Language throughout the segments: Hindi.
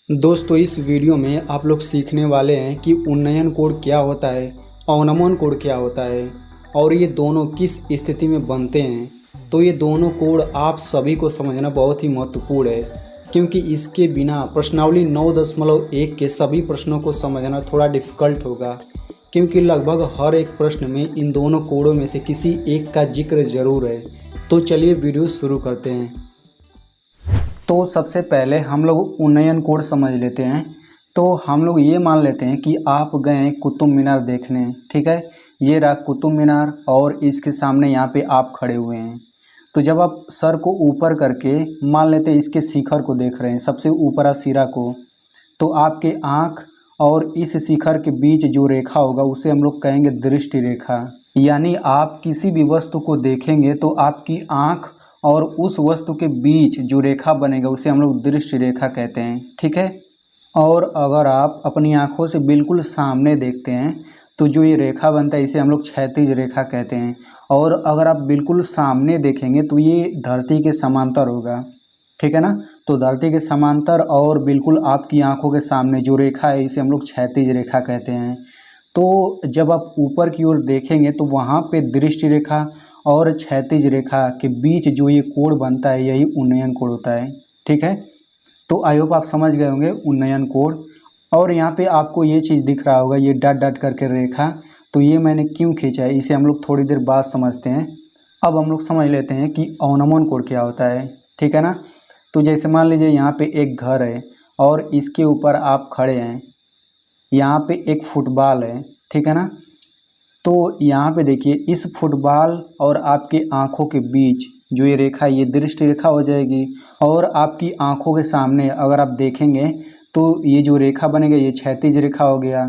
दोस्तों इस वीडियो में आप लोग सीखने वाले हैं कि उन्नयन कोड क्या होता है, अवनमन कोड क्या होता है और ये दोनों किस स्थिति में बनते हैं। तो ये दोनों कोड आप सभी को समझना बहुत ही महत्वपूर्ण है, क्योंकि इसके बिना प्रश्नावली 9.1 के सभी प्रश्नों को समझना थोड़ा डिफ़िकल्ट होगा, क्योंकि लगभग हर एक प्रश्न में इन दोनों कोडों में से किसी एक का जिक्र ज़रूर है। तो चलिए वीडियो शुरू करते हैं। तो सबसे पहले हम लोग उन्नयन कोड समझ लेते हैं। तो हम लोग ये मान लेते हैं कि आप गए कुतुब मीनार देखने, ठीक है। ये रहा कुतुब मीनार और इसके सामने यहाँ पे आप खड़े हुए हैं। तो जब आप सर को ऊपर करके मान लेते हैं इसके शिखर को देख रहे हैं, सबसे ऊपरा सिरा को, तो आपके आँख और इस शिखर के बीच जो रेखा होगा उसे हम लोग कहेंगे दृष्टि रेखा। यानी आप किसी भी वस्तु को देखेंगे तो आपकी आँख और उस वस्तु के बीच जो रेखा बनेगा उसे हम लोग दृष्टि रेखा कहते हैं, ठीक है। और अगर आप अपनी आँखों से बिल्कुल सामने देखते हैं तो जो ये रेखा बनता है इसे हम लोग क्षैतिज रेखा कहते हैं। और अगर आप बिल्कुल सामने देखेंगे तो ये धरती के समांतर होगा, ठीक है ना। तो धरती के समांतर और बिल्कुल आपकी आँखों के सामने जो रेखा है इसे हम लोग क्षैतिज रेखा कहते हैं। तो जब आप ऊपर की ओर देखेंगे तो वहाँ पे दृष्टि रेखा और क्षैतिज रेखा के बीच जो ये कोण बनता है यही उन्नयन कोण होता है, ठीक है। तो आई होप आप समझ गए होंगे उन्नयन कोण। और यहाँ पे आपको ये चीज़ दिख रहा होगा, ये डॉट डॉट करके रेखा, तो ये मैंने क्यों खींचा है इसे हम लोग थोड़ी देर बाद समझते हैं। अब हम लोग समझ लेते हैं कि अवनमन कोण क्या होता है, ठीक है ना। तो जैसे मान लीजिए यहाँ पे एक घर है और इसके ऊपर आप खड़े हैं, यहाँ पे एक फुटबॉल है, ठीक है ना। तो यहाँ पे देखिए इस फुटबॉल और आपके आँखों के बीच जो ये रेखा है ये दृष्टि रेखा हो जाएगी। और आपकी आँखों के सामने अगर आप देखेंगे तो ये जो रेखा बनेगा ये क्षैतिज रेखा हो गया।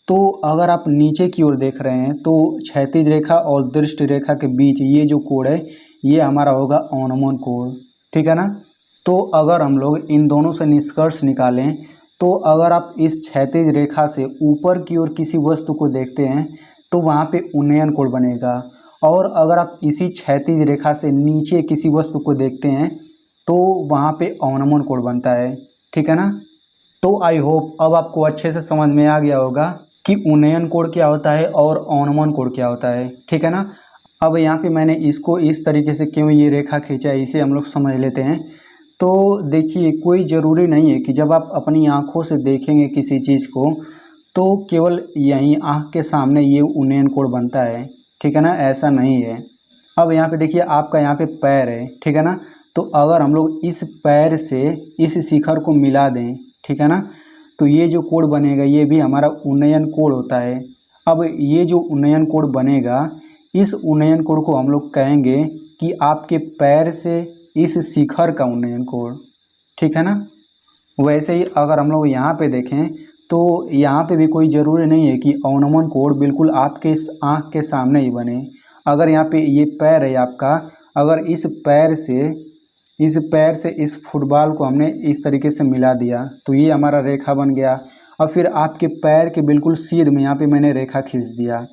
तो अगर आप नीचे की ओर देख रहे हैं तो क्षैतिज रेखा और दृष्टि रेखा के बीच ये जो कोण है ये हमारा होगा अवनमन कोण, ठीक है ना। तो अगर हम लोग इन दोनों से निष्कर्ष निकालें तो अगर आप इस क्षैतिज रेखा से ऊपर की ओर किसी वस्तु को देखते हैं तो वहाँ पे उन्नयन कोण बनेगा। और अगर आप इसी क्षैतिज रेखा से नीचे किसी वस्तु को देखते हैं तो वहाँ पे अवनमन कोण बनता है, ठीक है ना। तो आई होप अब आपको अच्छे से समझ में आ गया होगा कि उन्नयन कोण क्या होता है और अवनमन कोण क्या होता है, ठीक है ना। अब यहाँ पे मैंने इसको इस तरीके से क्यों ये रेखा खींचा है इसे हम लोग समझ लेते हैं। तो देखिए कोई ज़रूरी नहीं है कि जब आप अपनी आँखों से देखेंगे किसी चीज़ को तो केवल यहीं आँख के सामने ये उन्नयन कोण बनता है, ठीक है ना, ऐसा नहीं है। अब यहाँ पे देखिए आपका यहाँ पे पैर है, ठीक है ना। तो अगर हम लोग इस पैर से इस शिखर को मिला दें, ठीक है ना, तो ये जो कोण बनेगा ये भी हमारा उन्नयन कोण होता है। अब ये जो उन्नयन कोण बनेगा इस उन्नयन कोण को हम लोग कहेंगे कि आपके पैर से इस शिखर का उन्नयन कोण, ठीक है ना। वैसे ही अगर हम लोग यहाँ पे देखें तो यहाँ पे भी कोई ज़रूरी नहीं है कि अवनमन कोण बिल्कुल आपके इस आँख के सामने ही बने। अगर यहाँ पे ये पैर है आपका, अगर इस फुटबॉल को हमने इस तरीके से मिला दिया तो ये हमारा रेखा बन गया। और फिर आपके पैर के बिल्कुल सीध में यहाँ पे मैंने रेखा खींच दिया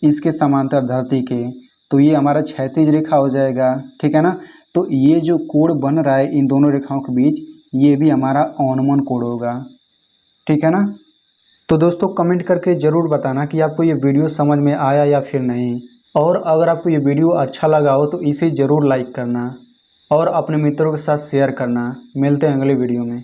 इसके समांतर धरती के, तो ये हमारा क्षैतिज रेखा हो जाएगा, ठीक है ना। तो ये जो कोण बन रहा है इन दोनों रेखाओं के बीच ये भी हमारा अवनमन कोण होगा, ठीक है ना। तो दोस्तों कमेंट करके ज़रूर बताना कि आपको ये वीडियो समझ में आया या फिर नहीं। और अगर आपको ये वीडियो अच्छा लगा हो तो इसे ज़रूर लाइक करना और अपने मित्रों के साथ शेयर करना। मिलते हैं अगले वीडियो में।